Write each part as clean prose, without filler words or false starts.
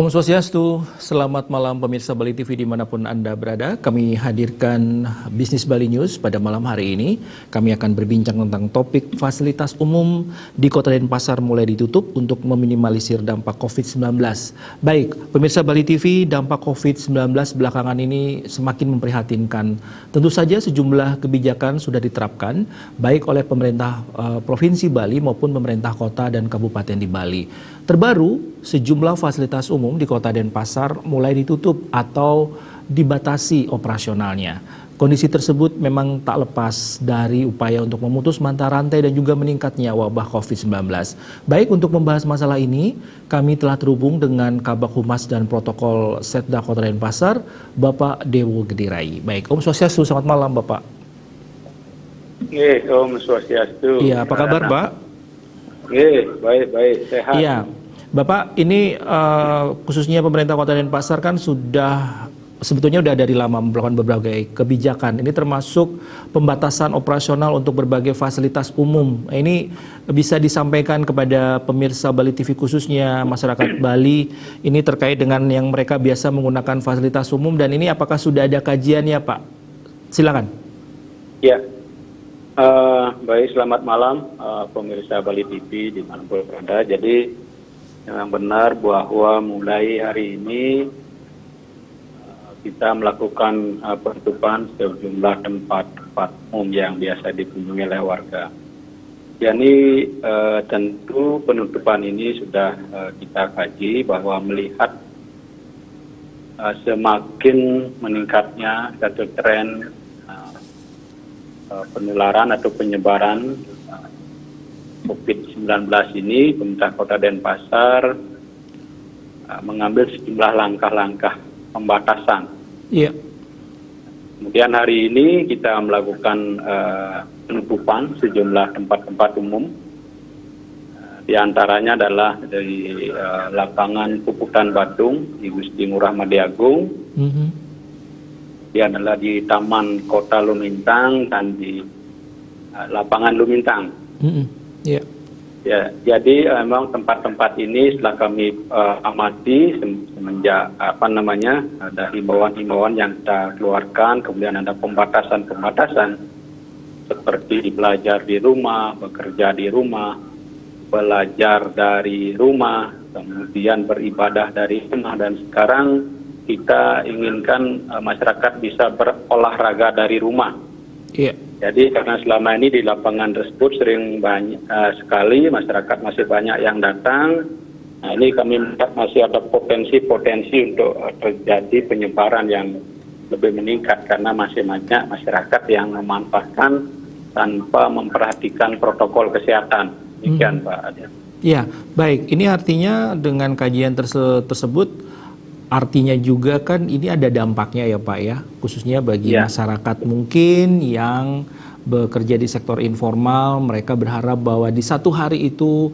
Om Swastiastu, selamat malam pemirsa Bali TV dimanapun Anda berada. Kami hadirkan Bisnis Bali News pada malam hari ini. Kami akan berbincang tentang topik fasilitas umum di Kota Denpasar mulai ditutup untuk meminimalisir dampak COVID-19. Baik, pemirsa Bali TV, dampak COVID-19 belakangan ini semakin memprihatinkan. Tentu saja sejumlah kebijakan sudah diterapkan, baik oleh pemerintah Provinsi Bali maupun pemerintah kota dan kabupaten di Bali. Terbaru, sejumlah fasilitas umum di Kota Denpasar mulai ditutup atau dibatasi operasionalnya. Kondisi tersebut memang tak lepas dari upaya untuk memutus mata rantai dan juga meningkatnya wabah COVID-19. Baik, untuk membahas masalah ini, kami telah terhubung dengan Kabag Humas dan Protokol Setda Kota Denpasar, Bapak Dewo Gedirai. Baik, Om Swastiastu, selamat malam Bapak. Om Swastiastu. Iya, apa kabar Pak? Baik, sehat. Iya, Bapak, ini khususnya pemerintah Kota Denpasar kan sudah sebetulnya udah dari lama melakukan berbagai kebijakan. Ini termasuk pembatasan operasional untuk berbagai fasilitas umum. Ini bisa disampaikan kepada pemirsa Bali TV khususnya masyarakat Bali ini terkait dengan yang mereka biasa menggunakan fasilitas umum, dan ini apakah sudah ada kajiannya Pak? Silakan. Ya. Baik, selamat malam pemirsa Bali TV di mana berada. Jadi yang benar bahwa mulai hari ini kita melakukan penutupan sejumlah tempat-tempat umum yang biasa dikunjungi oleh warga. Jadi tentu penutupan ini sudah kita kaji bahwa melihat semakin meningkatnya satu tren penularan atau penyebaran COVID-19 ini, pemerintah Kota Denpasar mengambil sejumlah langkah-langkah pembatasan. Iya. Kemudian hari ini kita melakukan penutupan sejumlah tempat-tempat umum. Di antaranya adalah dari lapangan Puputan Badung di Gusti Ngurah Madiagung. Dia adalah di Taman Kota Lumintang dan di lapangan Lumintang. Yeah. Ya, jadi memang tempat-tempat ini setelah kami amati semenjak ada himbauan-himbauan yang kita keluarkan, kemudian ada pembatasan-pembatasan seperti belajar di rumah, bekerja di rumah, belajar dari rumah, kemudian beribadah dari rumah, dan sekarang kita inginkan masyarakat bisa berolahraga dari rumah. Iya. Jadi karena selama ini di lapangan tersebut sering banyak sekali masyarakat masih banyak yang datang. Nah, ini kami melihat masih ada potensi untuk terjadi penyebaran yang lebih meningkat karena masih banyak masyarakat yang memanfaatkan tanpa memperhatikan protokol kesehatan. Demikian Pak Adil. Ya, baik. Ini artinya dengan kajian tersebut, artinya juga kan ini ada dampaknya ya Pak ya, khususnya bagi masyarakat mungkin yang bekerja di sektor informal. Mereka berharap bahwa di satu hari itu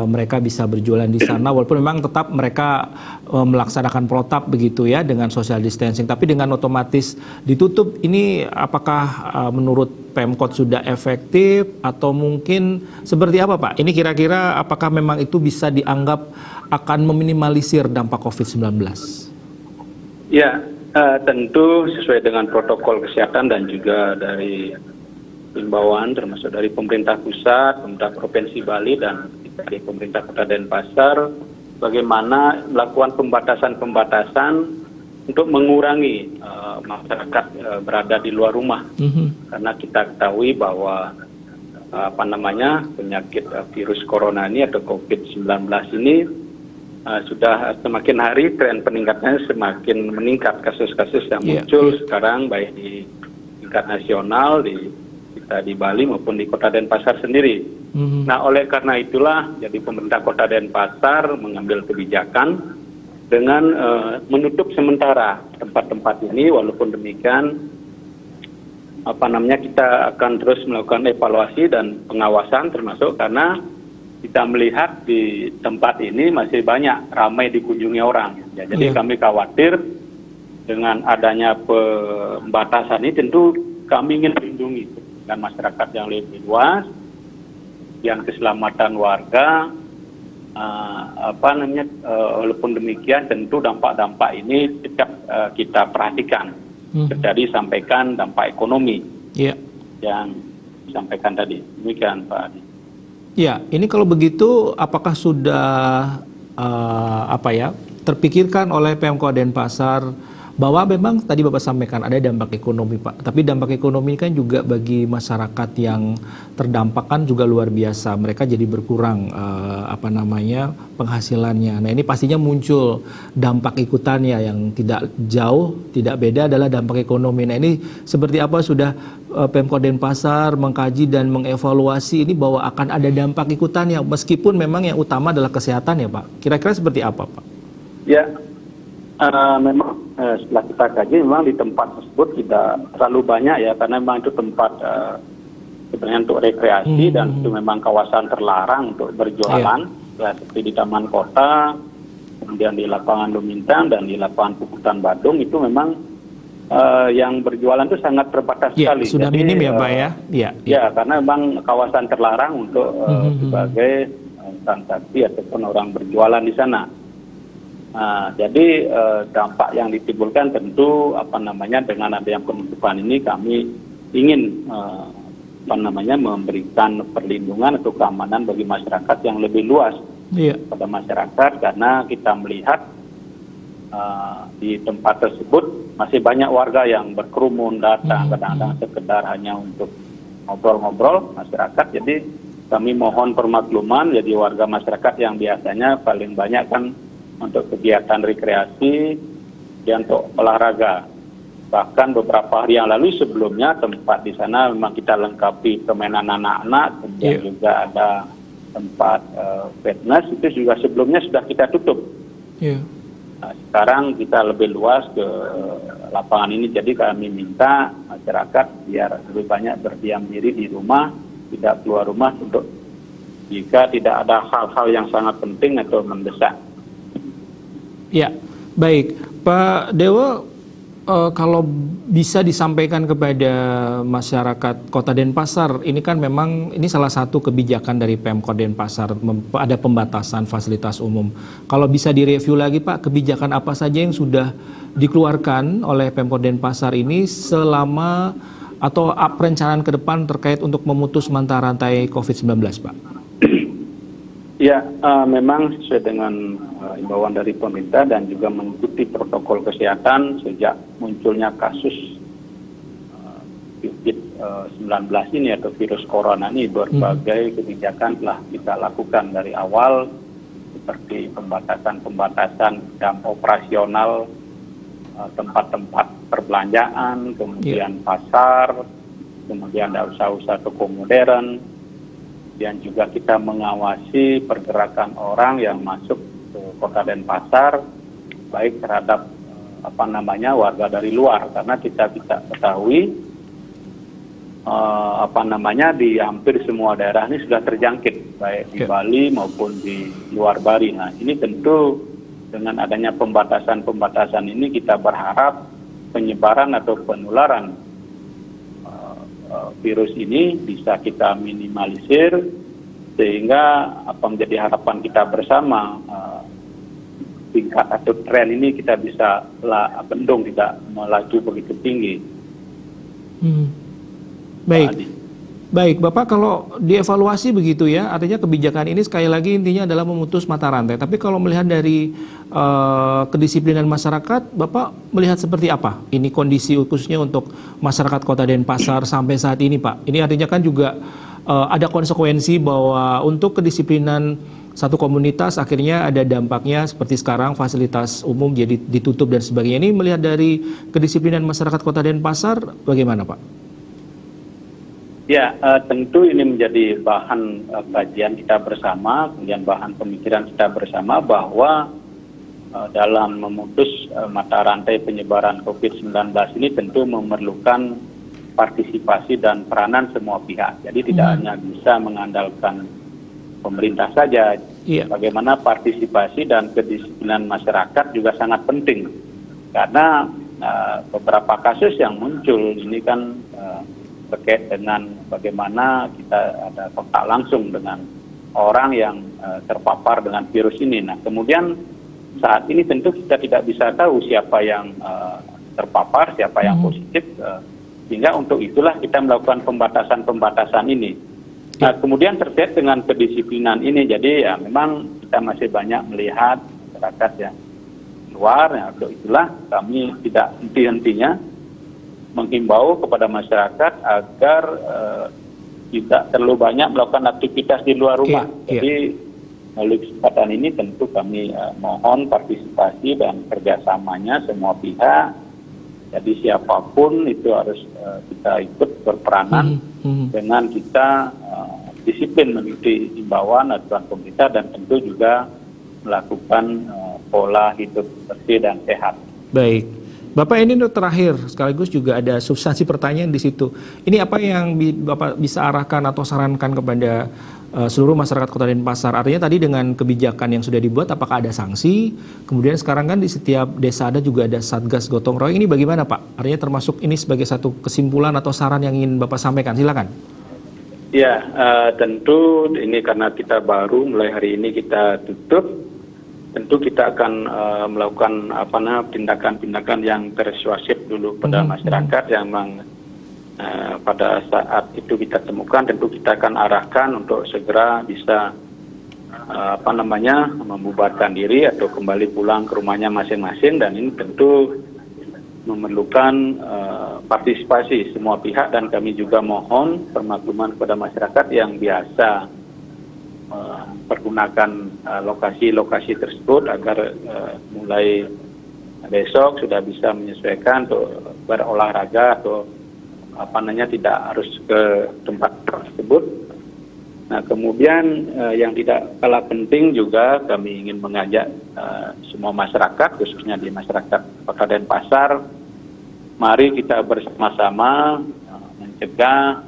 mereka bisa berjualan di sana, walaupun memang tetap mereka melaksanakan protap begitu ya dengan social distancing, tapi dengan otomatis ditutup. Ini apakah menurut Pemkot sudah efektif atau mungkin seperti apa Pak? Ini kira-kira apakah memang itu bisa dianggap akan meminimalisir dampak COVID-19? Ya, tentu sesuai dengan protokol kesehatan dan juga dari himbauan termasuk dari pemerintah pusat, pemerintah Provinsi Bali dan dari pemerintah Kota Denpasar, bagaimana melakukan pembatasan-pembatasan untuk mengurangi masyarakat berada di luar rumah. Karena kita ketahui bahwa penyakit virus corona ini atau COVID-19 ini sudah semakin hari tren peningkatannya semakin meningkat, kasus-kasus yang muncul sekarang baik di tingkat nasional kita di Bali maupun di Kota Denpasar sendiri. Nah, oleh karena itulah jadi pemerintah Kota Denpasar mengambil kebijakan dengan menutup sementara tempat-tempat ini. Walaupun demikian kita akan terus melakukan evaluasi dan pengawasan, termasuk karena kita melihat di tempat ini masih banyak ramai dikunjungi orang. Ya, jadi kami khawatir dengan adanya pembatasan ini, tentu kami ingin melindungi dengan masyarakat yang lebih luas, yang keselamatan warga, walaupun demikian tentu dampak-dampak ini tetap kita perhatikan. Jadi sampaikan dampak ekonomi yang disampaikan tadi. Demikian Pak Adi. Ya, ini kalau begitu apakah sudah terpikirkan oleh Pemkot Denpasar bahwa memang tadi Bapak sampaikan ada dampak ekonomi Pak, tapi dampak ekonomi kan juga bagi masyarakat yang terdampak kan juga luar biasa, mereka jadi berkurang penghasilannya. Nah ini pastinya muncul dampak ikutannya yang tidak jauh, tidak beda adalah dampak ekonomi. Nah ini seperti apa sudah Pemkot Denpasar mengkaji dan mengevaluasi ini bahwa akan ada dampak ikutannya meskipun memang yang utama adalah kesehatan ya Pak. Kira-kira seperti apa Pak? Ya, memang setelah kita kaji memang di tempat tersebut tidak terlalu banyak ya, karena memang itu tempat sebenarnya untuk rekreasi dan itu memang kawasan terlarang untuk berjualan ya, seperti di Taman Kota, kemudian di lapangan Lumintang dan di lapangan Puputan Badung itu memang yang berjualan itu sangat terbatas sekali. Sudah jadi, minim ya Pak ya? Ya, karena memang kawasan terlarang untuk sebagai transaksi ataupun orang berjualan di sana. Jadi dampak yang ditimbulkan tentu dengan adanya penutupan ini kami ingin memberikan perlindungan atau keamanan bagi masyarakat yang lebih luas pada masyarakat, karena kita melihat di tempat tersebut masih banyak warga yang berkerumun datang kadang-kadang sekedar hanya untuk ngobrol-ngobrol masyarakat. Jadi kami mohon permakluman, jadi warga masyarakat yang biasanya paling banyak kan untuk kegiatan rekreasi dan untuk olahraga. Bahkan beberapa hari yang lalu sebelumnya tempat di sana memang kita lengkapi permainan anak-anak, kemudian juga ada tempat fitness, itu juga sebelumnya sudah kita tutup. Nah, sekarang kita lebih luas ke lapangan ini, jadi kami minta masyarakat biar lebih banyak berdiam diri di rumah, tidak keluar rumah untuk jika tidak ada hal-hal yang sangat penting atau mendesak. Ya, baik. Pak Dewo, kalau bisa disampaikan kepada masyarakat Kota Denpasar, ini kan memang ini salah satu kebijakan dari Pemkot Denpasar, ada pembatasan fasilitas umum. Kalau bisa direview lagi Pak, kebijakan apa saja yang sudah dikeluarkan oleh Pemkot Denpasar ini selama atau perencanaan ke depan terkait untuk memutus mata rantai COVID-19 Pak? Ya, memang sesuai dengan imbauan dari pemerintah dan juga mengikuti protokol kesehatan sejak munculnya kasus COVID-19 ini atau virus corona ini, berbagai kebijakan telah kita lakukan dari awal, seperti pembatasan jam operasional tempat-tempat perbelanjaan, kemudian pasar, kemudian ada usaha-usaha toko modern, dan juga kita mengawasi pergerakan orang yang masuk ke Kota Denpasar, baik terhadap warga dari luar, karena kita ketahui di hampir semua daerah ini sudah terjangkit, baik di Bali maupun di luar Bali. Nah, ini tentu dengan adanya pembatasan ini kita berharap penyebaran atau penularan virus ini bisa kita minimalisir, sehingga menjadi harapan kita bersama tingkat atau tren ini kita bisa bendung, tidak melaju begitu tinggi. Baik Bapak, kalau dievaluasi begitu ya, artinya kebijakan ini sekali lagi intinya adalah memutus mata rantai. Tapi kalau melihat dari kedisiplinan masyarakat, Bapak melihat seperti apa ini kondisi khususnya untuk masyarakat Kota Denpasar sampai saat ini Pak? Ini artinya kan juga ada konsekuensi bahwa untuk kedisiplinan satu komunitas akhirnya ada dampaknya seperti sekarang fasilitas umum jadi ditutup dan sebagainya. Ini melihat dari kedisiplinan masyarakat Kota Denpasar bagaimana Pak? Ya, tentu ini menjadi bahan kajian kita bersama, kemudian bahan pemikiran kita bersama bahwa dalam memutus mata rantai penyebaran COVID-19 ini tentu memerlukan partisipasi dan peranan semua pihak. Jadi tidak hanya bisa mengandalkan pemerintah saja. Bagaimana partisipasi dan kedisiplinan masyarakat juga sangat penting. Karena beberapa kasus yang muncul ini kan terkait dengan bagaimana kita ada kontak langsung dengan orang yang terpapar dengan virus ini. Nah, kemudian saat ini tentu kita tidak bisa tahu siapa yang terpapar, siapa yang positif, sehingga untuk itulah kita melakukan pembatasan-pembatasan ini. Nah, kemudian terkait dengan kedisiplinan ini, jadi ya memang kita masih banyak melihat masyarakat yang luar, ya, untuk itulah kami tidak henti-hentinya menghimbau kepada masyarakat agar tidak terlalu banyak melakukan aktivitas di luar rumah. Jadi melalui kesempatan ini tentu kami mohon partisipasi dan kerjasamanya semua pihak. Jadi siapapun itu harus kita ikut berperanan dengan kita disiplin mengikuti himbauan aturan pemerintah dan tentu juga melakukan pola hidup bersih dan sehat. Baik, Bapak, ini untuk terakhir sekaligus juga ada substansi pertanyaan di situ. Ini apa yang Bapak bisa arahkan atau sarankan kepada seluruh masyarakat Kota Denpasar? Artinya tadi dengan kebijakan yang sudah dibuat, apakah ada sanksi? Kemudian sekarang kan di setiap desa ada juga ada Satgas Gotong Royong. Ini bagaimana, Pak? Artinya termasuk ini sebagai satu kesimpulan atau saran yang ingin Bapak sampaikan. Silakan. Ya, tentu ini karena kita baru mulai hari ini kita tutup, tentu kita akan melakukan tindakan-tindakan yang persuasif dulu pada masyarakat yang memang pada saat itu kita temukan, tentu kita akan arahkan untuk segera bisa membubarkan diri atau kembali pulang ke rumahnya masing-masing, dan ini tentu memerlukan partisipasi semua pihak, dan kami juga mohon permakluman kepada masyarakat yang biasa pergunakan lokasi-lokasi tersebut agar mulai besok sudah bisa menyesuaikan untuk berolahraga atau tidak harus ke tempat tersebut. Nah, kemudian yang tidak kalah penting juga kami ingin mengajak semua masyarakat, khususnya di masyarakat Kota Denpasar, mari kita bersama-sama mencegah,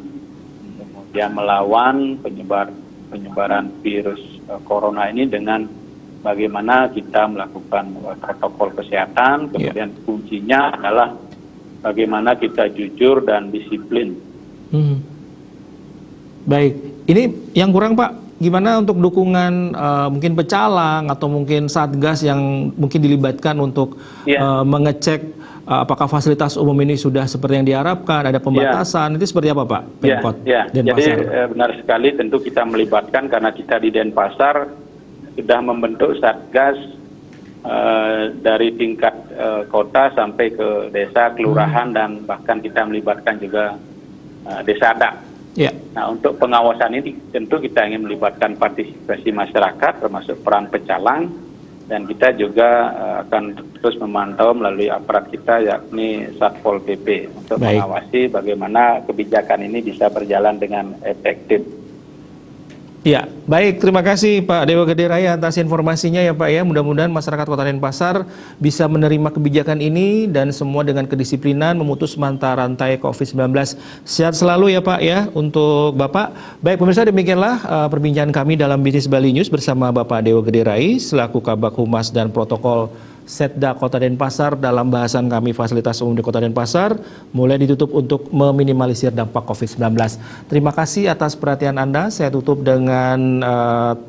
kemudian melawan penyebaran virus corona ini dengan bagaimana kita melakukan protokol kesehatan, kemudian kuncinya adalah bagaimana kita jujur dan disiplin. Baik, ini yang kurang, Pak, gimana untuk dukungan mungkin pecalang atau mungkin Satgas yang mungkin dilibatkan untuk mengecek apakah fasilitas umum ini sudah seperti yang diharapkan, ada pembatasan, itu seperti apa, Pak? Pemkot Denpasar. Jadi benar sekali, tentu kita melibatkan karena kita di Denpasar sudah membentuk Satgas dari tingkat kota sampai ke desa, kelurahan, dan bahkan kita melibatkan juga desa adat. Nah, untuk pengawasan ini tentu kita ingin melibatkan partisipasi masyarakat termasuk peran pecalang, dan kita juga akan terus memantau melalui aparat kita yakni Satpol PP untuk mengawasi bagaimana kebijakan ini bisa berjalan dengan efektif. Ya, baik, terima kasih Pak Dewa Gede Raya atas informasinya ya Pak ya. Mudah-mudahan masyarakat Kota Denpasar bisa menerima kebijakan ini dan semua dengan kedisiplinan memutus mata rantai COVID-19. Sehat selalu ya Pak ya untuk Bapak. Baik pemirsa, demikianlah perbincangan kami dalam Bisnis Bali News bersama Bapak Dewa Gede Raya selaku Kabag Humas dan Protokol Setda Kota Denpasar. Dalam bahasan kami, fasilitas umum di Kota Denpasar mulai ditutup untuk meminimalisir dampak COVID-19. Terima kasih atas perhatian Anda. Saya tutup dengan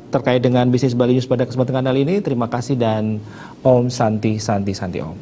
terkait dengan Bisnis Bali News pada kesempatan kali ini. Terima kasih dan Om Santi Santi Santi Om.